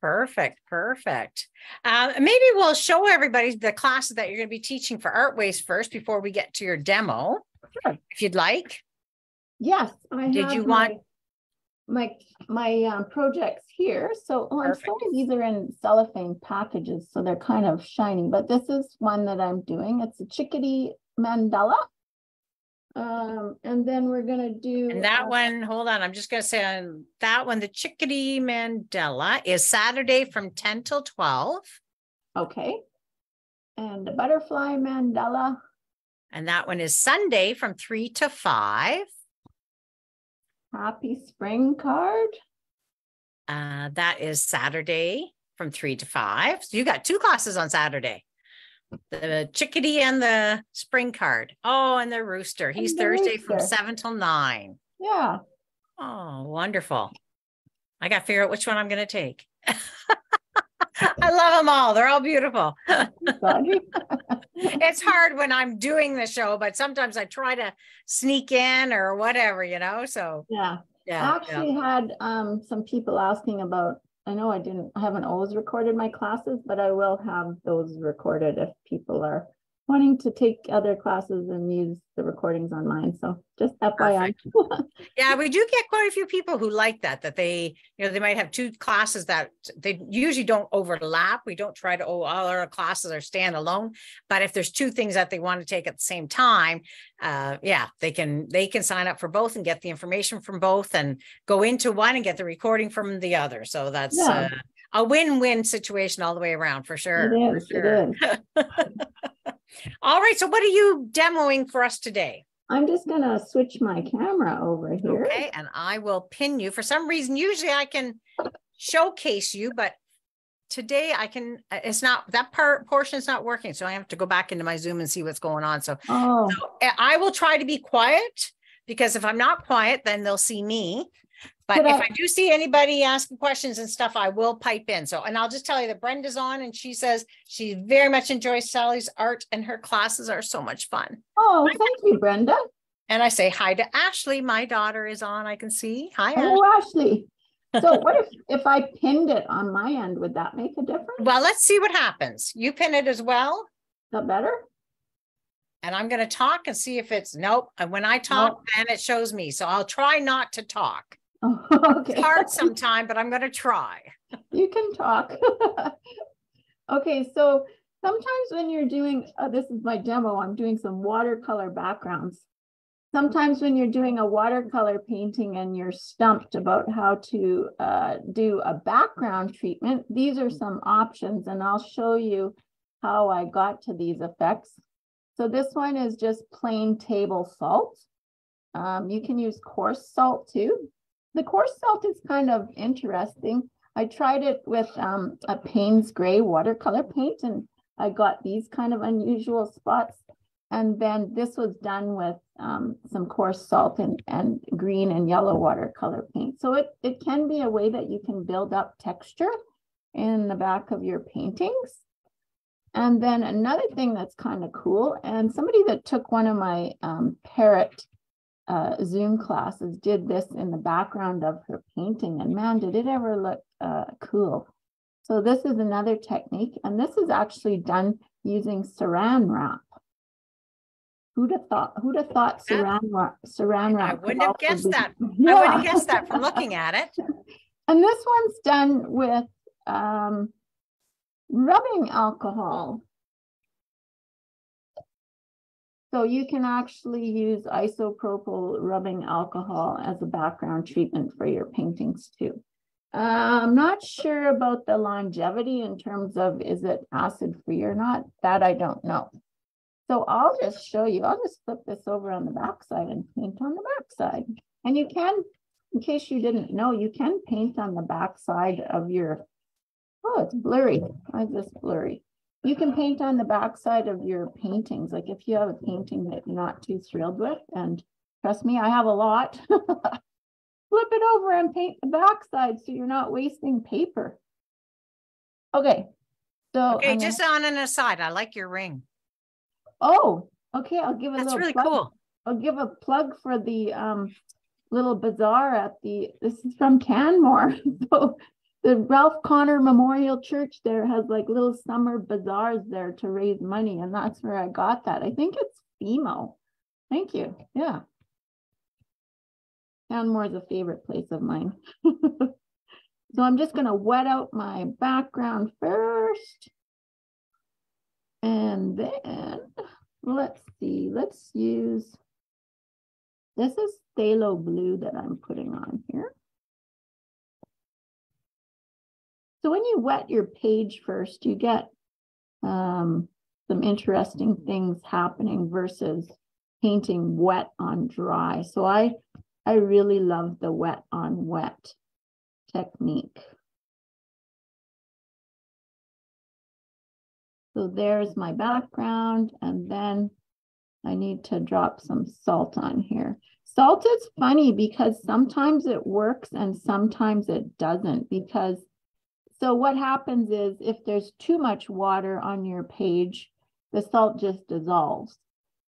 Perfect. Maybe we'll show everybody the classes that you're going to be teaching for Artways first before we get to your demo. Sure. If you'd like. Yes. Did you want my projects here? So I'm sorry, these are in cellophane packages, so they're kind of shiny, but this is one that I'm doing. It's a chickadee mandala. And then we're gonna do that one. Hold on, I'm just gonna say on that one, the chickadee mandala is Saturday from 10 till 12. Okay. And the butterfly mandala. And that one is Sunday from 3 to 5. Happy spring card. That is Saturday from 3 to 5. So you got 2 classes on Saturday. The chickadee and the spring card. Oh, and the rooster. He's Thursday from 7 till 9. Yeah. Oh, wonderful. I got to figure out which one I'm going to take. I love them all. They're all beautiful. Audrey. It's hard when I'm doing the show, but sometimes I try to sneak in or whatever, so Yeah. yeah. I actually had some people asking about, I know I haven't always recorded my classes, but I will have those recorded if people are wanting to take other classes and use the recordings online. So just FYI. Yeah, we do get quite a few people who like that they, they might have two classes that they usually don't overlap. We don't try to, all our classes are standalone, but if there's two things that they want to take at the same time, they can sign up for both and get the information from both and go into one and get the recording from the other. So that's a win-win situation all the way around for sure. It is. It is. All right. So what are you demoing for us today? I'm just going to switch my camera over here. Okay. And I will pin you. For some reason, usually I can showcase you, but today I can, it's not, that portion is not working. So I have to go back into my Zoom and see what's going on. So I will try to be quiet, because if I'm not quiet, then they'll see me. But if I do see anybody asking questions and stuff, I will pipe in. So, and I'll just tell you that Brenda's on, and she says she very much enjoys Sally's art and her classes are so much fun. Oh, thank you, Brenda. And I say hi to Ashley. My daughter is on. I can see. Hi, Ashley. So what if I pinned it on my end? Would that make a difference? Well, let's see what happens. You pin it as well. Is that better? And I'm going to talk and see if it's nope. And when I talk, then it shows me. So I'll try not to talk. Okay. It's hard sometime, but I'm going to try. You can talk. Okay, so sometimes when you're doing, this is my demo, I'm doing some watercolor backgrounds. Sometimes when you're doing a watercolor painting and you're stumped about how to do a background treatment, these are some options, and I'll show you how I got to these effects. So this one is just plain table salt. You can use coarse salt too. The coarse salt is kind of interesting. I tried it with a Payne's Gray watercolor paint, and I got these kind of unusual spots. And then this was done with some coarse salt and green and yellow watercolor paint. So it can be a way that you can build up texture in the back of your paintings. And then another thing that's kind of cool, and somebody that took one of my Parrot Zoom classes did this in the background of her painting, and man, did it ever look cool. So this is another technique, and this is actually done using saran wrap. Who'd have thought saran wrap I wouldn't have guessed that. Yeah. I wouldn't have guessed that from looking at it. And this one's done with rubbing alcohol. So you can actually use isopropyl rubbing alcohol as a background treatment for your paintings too. I'm not sure about the longevity in terms of, is it acid free or not? That I don't know. So I'll just show you. I'll just flip this over on the back side and paint on the back side. And you can, in case you didn't know, you can paint on the back side of your, oh, it's blurry. Why is this blurry? You can paint on the back side of your paintings. Like if you have a painting that you're not too thrilled with, and trust me, I have a lot, flip it over and paint the back side so you're not wasting paper. Okay. So okay, just on an aside, I like your ring. Oh, okay. I'll give a That's little really plug. cool. I'll give a plug for the little bazaar at this is from Canmore. So the Ralph Connor Memorial Church there has like little summer bazaars there to raise money. And that's where I got that. I think it's FEMO. Thank you. Yeah. Canmore is a favorite place of mine. So I'm just going to wet out my background first. And then let's see, let's use, this is phthalo blue that I'm putting on here. So when you wet your page first, you get some interesting things happening versus painting wet on dry. So I really love the wet on wet technique. So there's my background, and then I need to drop some salt on here. Salt is funny because sometimes it works and sometimes it doesn't, because So what happens is if there's too much water on your page, the salt just dissolves.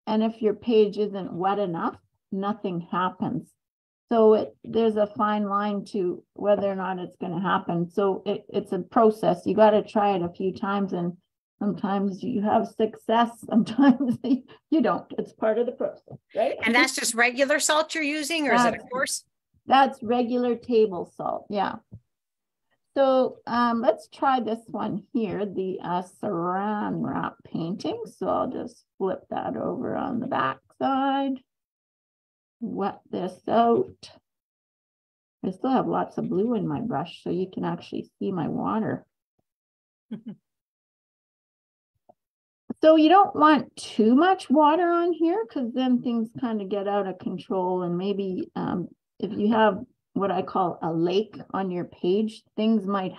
And if your page isn't wet enough, nothing happens. So there's a fine line to whether or not it's going to happen. So it's a process. You got to try it a few times, and sometimes you have success, sometimes you don't. It's part of the process, right? And that's just regular salt you're using, or is it a coarse? That's regular table salt, yeah. So let's try this one here, the Saran wrap painting. So I'll just flip that over on the back side. Wet this out. I still have lots of blue in my brush, so you can actually see my water. So you don't want too much water on here, because then things kind of get out of control. And maybe if you have what I call a lake on your page, things might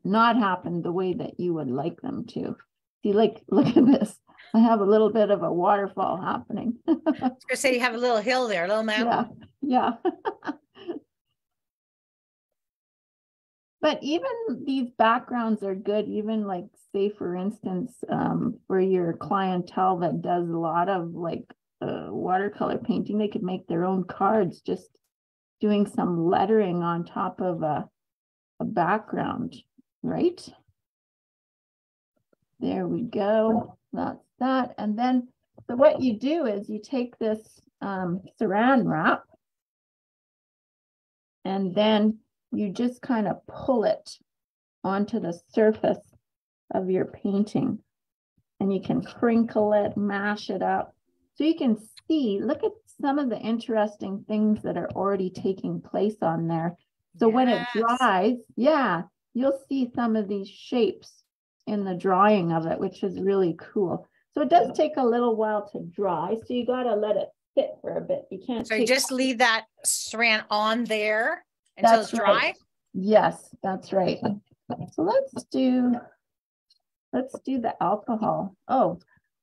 not happen the way that you would like them to. See, like, look at this. I have a little bit of a waterfall happening. I was going to say you have a little hill there, a little mountain. Yeah. But even these backgrounds are good, even like, say, for instance, for your clientele that does a lot of like watercolor painting, they could make their own cards, just doing some lettering on top of a background, right? There we go. That's that. And then, so what you do is you take this Saran wrap, and then you just kind of pull it onto the surface of your painting, and you can crinkle it, mash it up. So you can see, look at some of the interesting things that are already taking place on there. So when it dries, yeah, you'll see some of these shapes in the drying of it, which is really cool. So it does take a little while to dry. So you got to let it sit for a bit. You can't. So you just leave that Saran on there until it's dry? Right. Yes, that's right. So let's do the alcohol. Oh,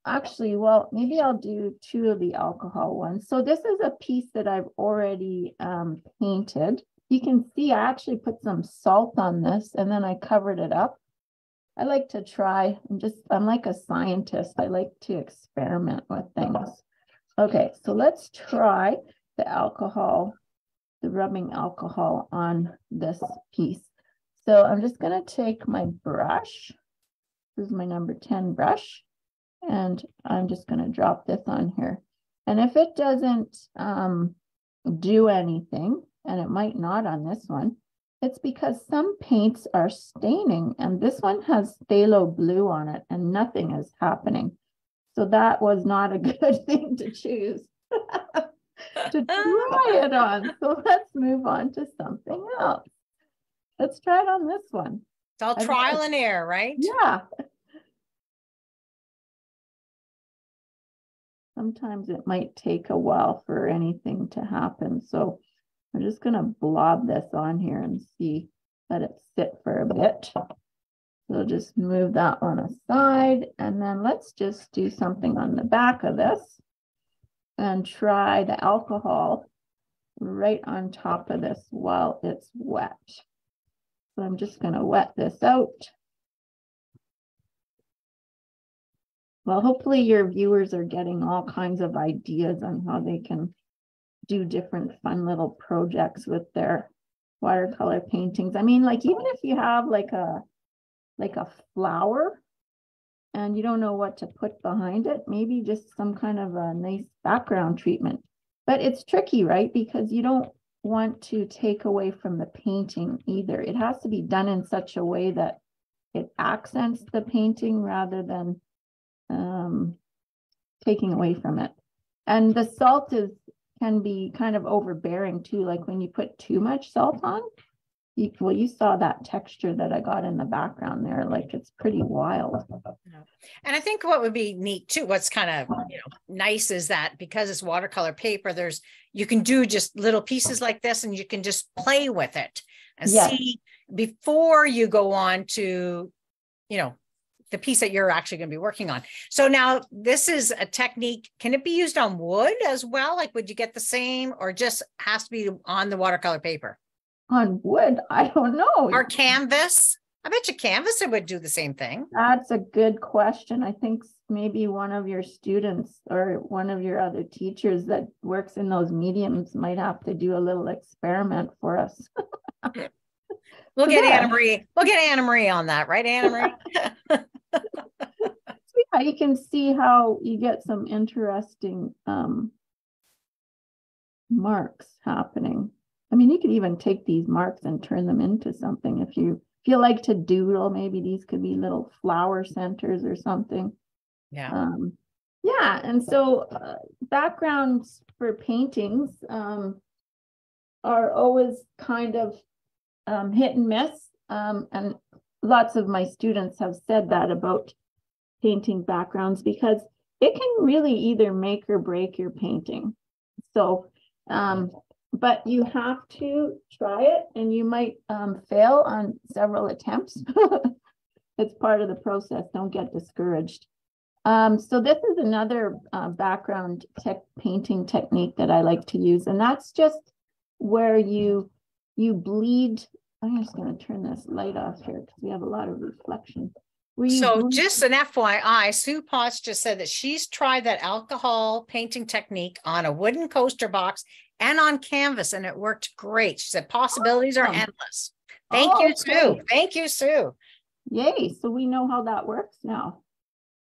actually, well, maybe I'll do two of the alcohol ones. So this is a piece that I've already painted. You can see I actually put some salt on this, and then I covered it up. I like to try, I'm like a scientist. I like to experiment with things. Okay, so let's try the alcohol, the rubbing alcohol on this piece. So I'm just going to take my brush. This is my number 10 brush. And I'm just going to drop this on here. And if it doesn't do anything, and it might not on this one, it's because some paints are staining, and this one has phthalo blue on it and nothing is happening. So that was not a good thing to choose to try it on. So let's move on to something else. Let's try it on this one. It's all trial and error, right? Yeah. Sometimes it might take a while for anything to happen. So I'm just going to blob this on here and see, let it sit for a bit. So just move that one aside. And then let's just do something on the back of this and try the alcohol right on top of this while it's wet. So I'm just going to wet this out. Well, hopefully your viewers are getting all kinds of ideas on how they can do different fun little projects with their watercolor paintings. I mean, like, even if you have like a flower and you don't know what to put behind it, maybe just some kind of a nice background treatment. But it's tricky, right? Because you don't want to take away from the painting either. It has to be done in such a way that it accents the painting rather than taking away from it. And the salt can be kind of overbearing too. Like when you put too much salt on, you saw that texture that I got in the background there. Like, it's pretty wild. And I think what would be neat too, what's kind of nice, is that because it's watercolor paper, you can do just little pieces like this, and you can just play with it and see before you go on to, the piece that you're actually going to be working on. So now this is a technique. Can it be used on wood as well? Like, would you get the same, or just has to be on the watercolor paper? On wood, I don't know. Or canvas? I bet you Canvas it would do the same thing. That's a good question. I think maybe one of your students or one of your other teachers that works in those mediums might have to do a little experiment for us. We'll get Anna Marie. We'll get Anna Marie on that, right, Anna Marie? Yeah, you can see how you get some interesting marks happening. I mean, you could even take these marks and turn them into something. If you like to doodle, maybe these could be little flower centers or something. Yeah. Yeah, and so backgrounds for paintings are always kind of hit and miss. And lots of my students have said that about painting backgrounds, because it can really either make or break your painting. So, but you have to try it, and you might fail on several attempts. It's part of the process. Don't get discouraged. So this is another background painting technique that I like to use, and that's just where you bleed. I'm just going to turn this light off here because we have a lot of reflection. So just an FYI, Sue Potts just said that she's tried that alcohol painting technique on a wooden coaster box and on canvas, and it worked great. She said possibilities are endless. Thank you, Sue. Thank you, Sue. Yay. So we know how that works now.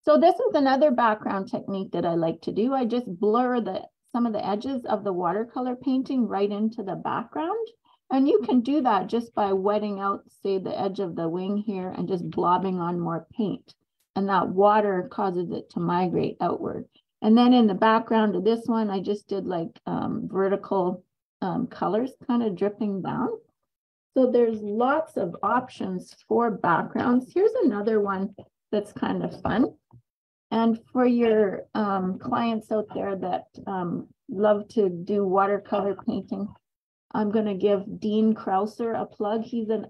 So this is another background technique that I like to do. I just blur some of the edges of the watercolor painting right into the background. And you can do that just by wetting out, say, the edge of the wing here and just blobbing on more paint. And that water causes it to migrate outward. And then in the background of this one, I just did like vertical colors kind of dripping down. So there's lots of options for backgrounds. Here's another one that's kind of fun. And for your clients out there that love to do watercolor painting, I'm going to give Dean Krauser a plug. He's an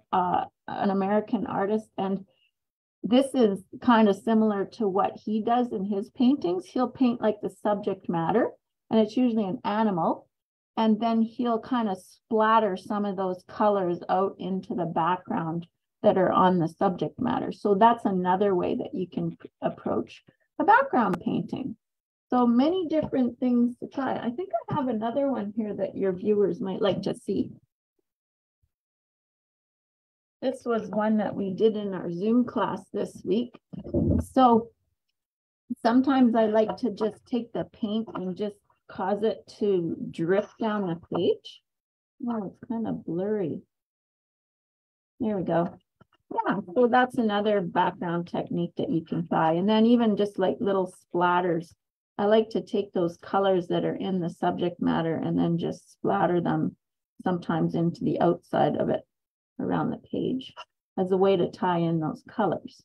American artist, and this is kind of similar to what he does in his paintings. He'll paint like the subject matter, and it's usually an animal, and then he'll kind of splatter some of those colors out into the background that are on the subject matter. So that's another way that you can approach a background painting. So many different things to try. I think I have another one here that your viewers might like to see. This was one that we did in our Zoom class this week. So sometimes I like to just take the paint and just cause it to drip down the page. Oh, it's kind of blurry. There we go. Yeah, so that's another background technique that you can try. And then even just like little splatters. I like to take those colors that are in the subject matter and then just splatter them sometimes into the outside of it around the page as a way to tie in those colors.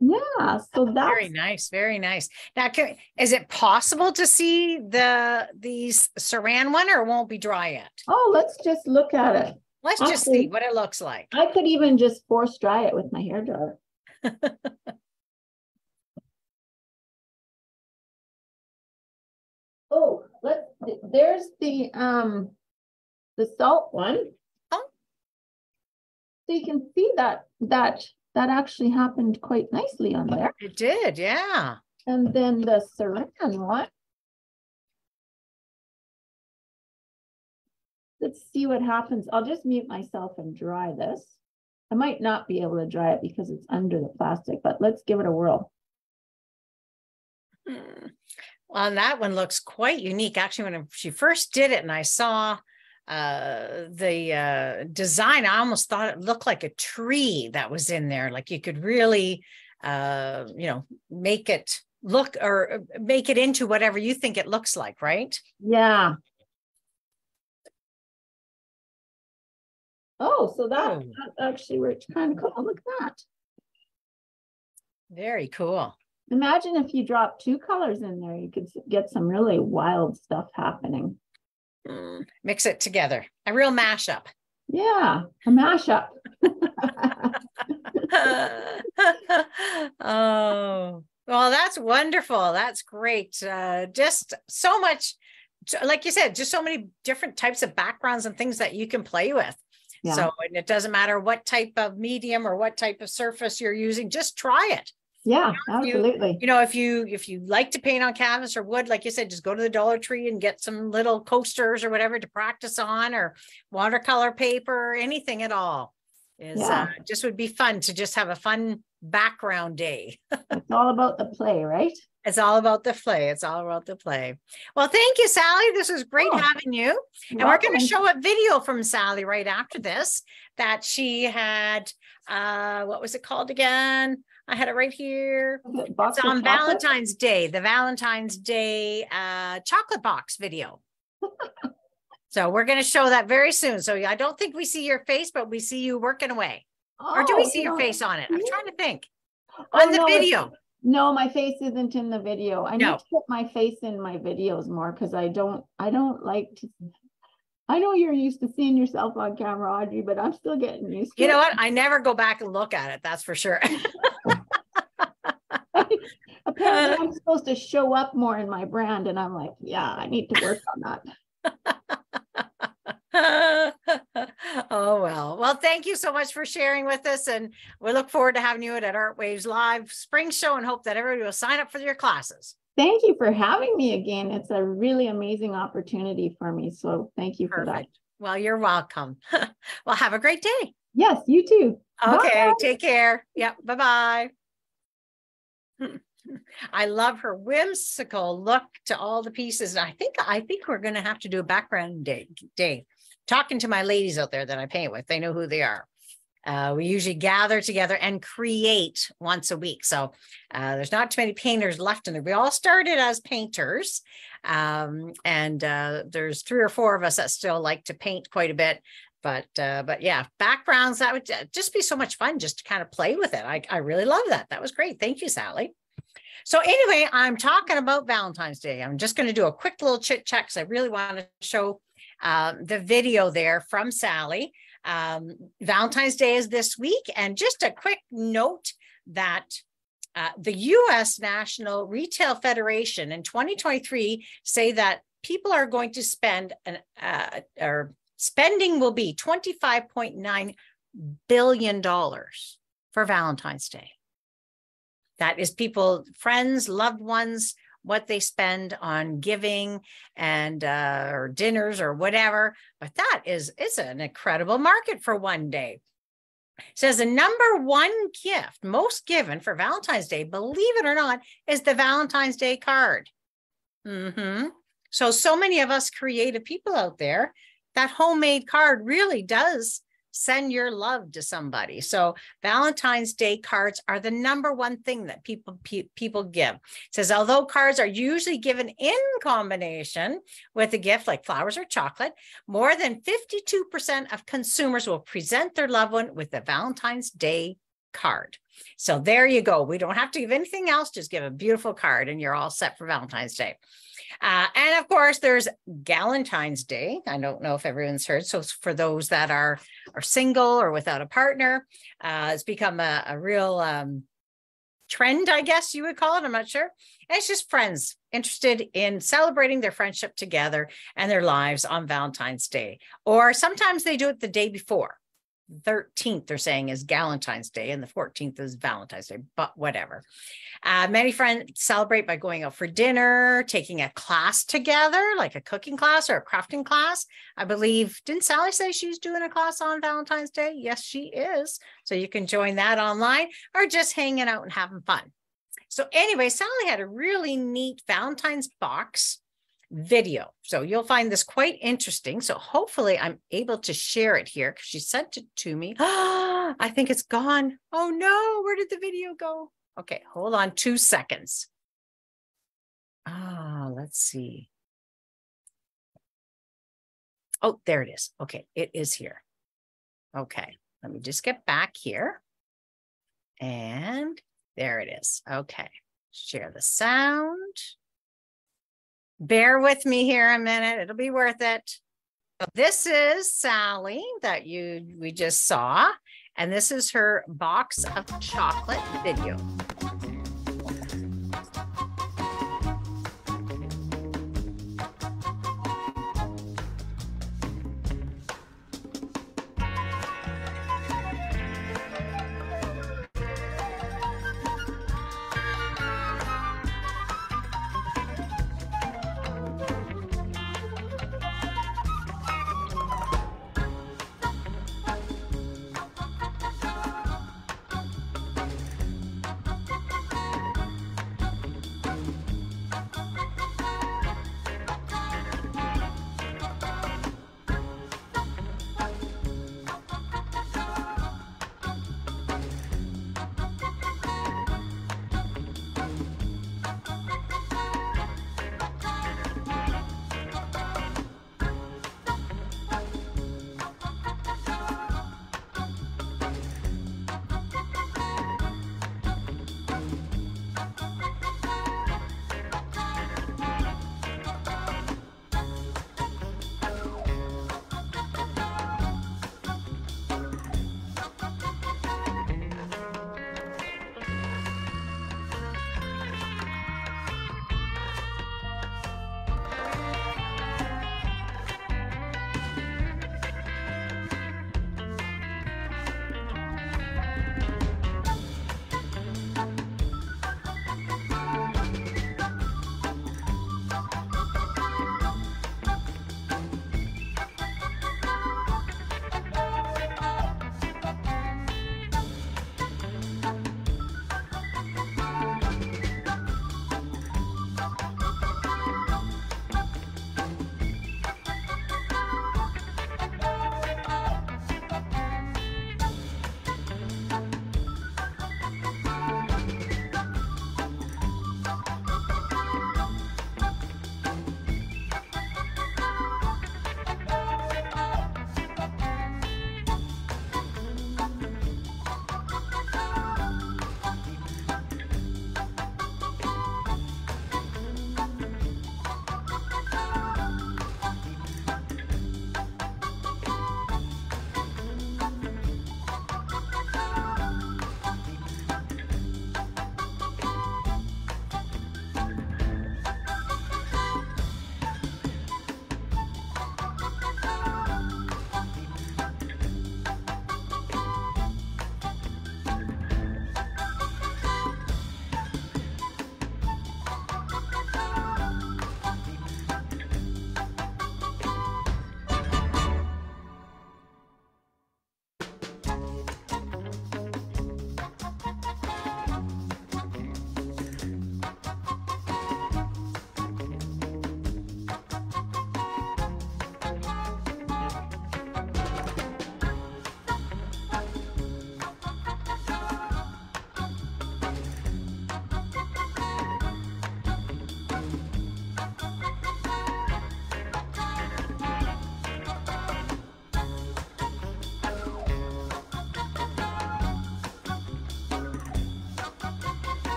Yeah, so that's very nice, very nice. Now, is it possible to see these Saran one, or it won't be dry yet? Oh, let's just look at it. Let's just see what it looks like. I could even just force dry it with my hairdryer. Oh, there's the salt one. Oh. So you can see that actually happened quite nicely on there. It did, yeah. And then the Saran one. Let's see what happens. I'll just mute myself and dry this. I might not be able to dry it because it's under the plastic, but let's give it a whirl. Well, and that one looks quite unique. Actually, when she first did it and I saw the design, I almost thought it looked like a tree that was in there. Like you could really, make it look or make it into whatever you think it looks like, right? Yeah. Oh, so that actually worked kind of cool. Look at that. Very cool. Imagine if you drop two colors in there, you could get some really wild stuff happening. Mix it together. A real mashup. Yeah, a mashup. Oh, well, that's wonderful. That's great. Just so much, like you said, just so many different types of backgrounds and things that you can play with. Yeah. So, and it doesn't matter what type of medium or what type of surface you're using, just try it. Yeah, absolutely. If you like to paint on canvas or wood, like you said, just go to the Dollar Tree and get some little coasters or whatever to practice on, or watercolor paper, anything at all. Just would be fun to just have a fun background day. It's all about the play, right? It's all about the play. It's all about the play. Well, thank you, Sally. This was great having you. And we're going to show a video from Sally right after this that she had, what was it called again? I had it right here. It's on Valentine's Day, the Valentine's Day chocolate box video. So we're going to show that very soon. So I don't think we see your face, but we see you working away. Or do we see your face on it? I'm trying to think. On the video. No, my face isn't in the video. I need to put my face in my videos more, because I don't like to. I know you're used to seeing yourself on camera, Audrey, but I'm still getting used to it. You know what? I never go back and look at it. That's for sure. Apparently, I'm supposed to show up more in my brand, and I'm like, yeah, I need to work on that. Oh, well, thank you so much for sharing with us, and we look forward to having you at Art Waves Live Spring Show, and hope that everybody will sign up for your classes. Thank you for having me again. It's a really amazing opportunity for me, so thank you for that. Well, you're welcome. Well, have a great day. Yes, you too. Okay, bye. Take care. Yep, bye-bye. I love her whimsical look to all the pieces. I think we're going to have to do a background day. Talking to my ladies out there that I paint with, they know who they are. We usually gather together and create once a week. So there's not too many painters left in there. We all started as painters. And there's 3 or 4 of us that still like to paint quite a bit. But yeah, backgrounds, that would just be so much fun just to kind of play with it. I really love that. That was great. Thank you, Sally. So anyway, I'm talking about Valentine's Day. I'm just going to do a quick little chit chat because I really want to show the video there from Sally. Valentine's Day is this week. And just a quick note that the U.S. National Retail Federation in 2023 say that people are going to spend, or spending will be $25.9 billion for Valentine's Day. That is people, friends, loved ones, what they spend on giving and or dinners or whatever. But it's an incredible market for one day. It says the number 1 gift most given for Valentine's Day, believe it or not, is the Valentine's Day card. So many of us creative people out there, that homemade card really does send your love to somebody. So Valentine's Day cards are the number 1 thing that people give. It says, although cards are usually given in combination with a gift like flowers or chocolate, more than 52% of consumers will present their loved one with a Valentine's Day card. So there you go. We don't have to give anything else. Just give a beautiful card and you're all set for Valentine's Day. And of course, there's Galentine's Day. I don't know if everyone's heard. So for those that are single or without a partner, it's become a real trend, I guess you would call it. I'm not sure. And it's just friends interested in celebrating their friendship together and their lives on Valentine's Day. Or sometimes they do it the day before. 13th, they're saying, is Galentine's Day, and the 14th is Valentine's Day, but whatever. Many friends celebrate by going out for dinner, taking a class together, like a cooking class or a crafting class. I believe, didn't Sally say she's doing a class on Valentine's Day? Yes, she is. So you can join that online or just hanging out and having fun. So anyway, Sally had a really neat Valentine's box video. So you'll find this quite interesting. So hopefully I'm able to share it here because she sent it to me. I think it's gone. Oh no, where did the video go? Okay, hold on 2 seconds. Let's see. Oh, there it is. Okay, it is here. Okay, let me just get back here. And there it is. Okay, share the sound. Bear with me here a minute. It'll be worth it. This is Sally that we just saw, and this is her box of chocolate video.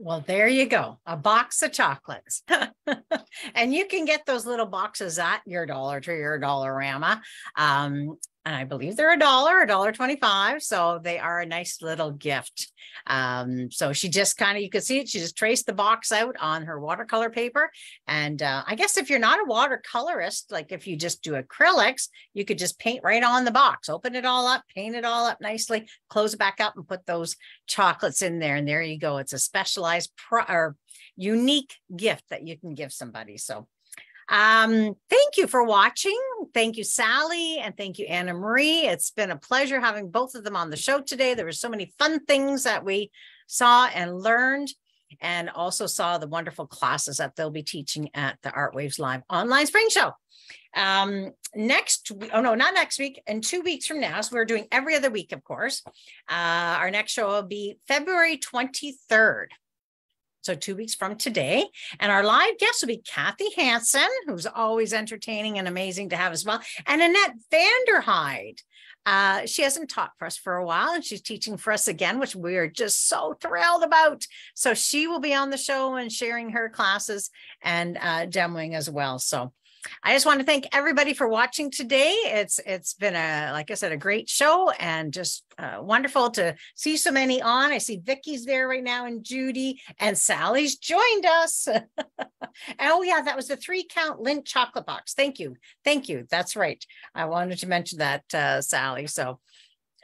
Well, there you go. A box of chocolates. And you can get those little boxes at your Dollar Tree or Dollarama. And I believe they're $1.25. So they are a nice little gift. So she just kind of, you can see it. She just traced the box out on her watercolor paper. And I guess if you're not a watercolorist, like if you just do acrylics, you could just paint right on the box, open it all up, paint it all up nicely, close it back up and put those chocolates in there. And there you go. It's a specialized or unique gift that you can give somebody. So thank you for watching. Thank you, Sally, and thank you, Anna Marie. It's been a pleasure having both of them on the show today. There were so many fun things that we saw and learned, and also saw the wonderful classes that they'll be teaching at the Art Waves Live Online Spring Show. Next week, oh no, not next week, in 2 weeks from now. So we're doing every other week, of course. Our next show will be February 23rd. So 2 weeks from today. And our live guest will be Kathy Hansen, who's always entertaining and amazing to have as well. And Annette Vanderhyde. She hasn't taught for us for a while, and she's teaching for us again, which we are just so thrilled about. So she will be on the show and sharing her classes and demoing as well. So I just want to thank everybody for watching today. It's been like I said, a great show, and just wonderful to see so many on. I see Vicky's there right now, and Judy, and Sally's joined us. Oh yeah, that was the 3-count Lindt chocolate box. Thank you. That's right. I wanted to mention that, Sally. So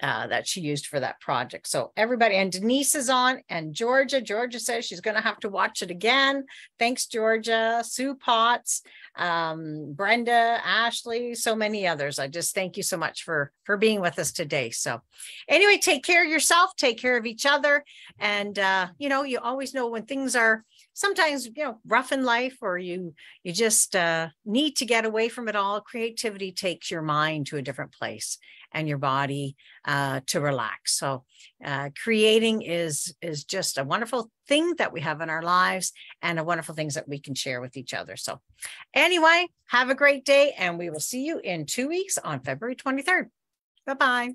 that she used for that project. So everybody, and Denise is on, and Georgia says she's going to have to watch it again. Thanks, Georgia. Sue Potts, Brenda, Ashley, so many others. I just thank you so much for being with us today. So anyway, take care of yourself, take care of each other. And, you always know when things are sometimes, rough in life, or you just need to get away from it all. Creativity takes your mind to a different place, and your body to relax. So creating is just a wonderful thing that we have in our lives, and a wonderful things that we can share with each other. So anyway, have a great day, and we will see you in 2 weeks on February 23rd. Bye-bye.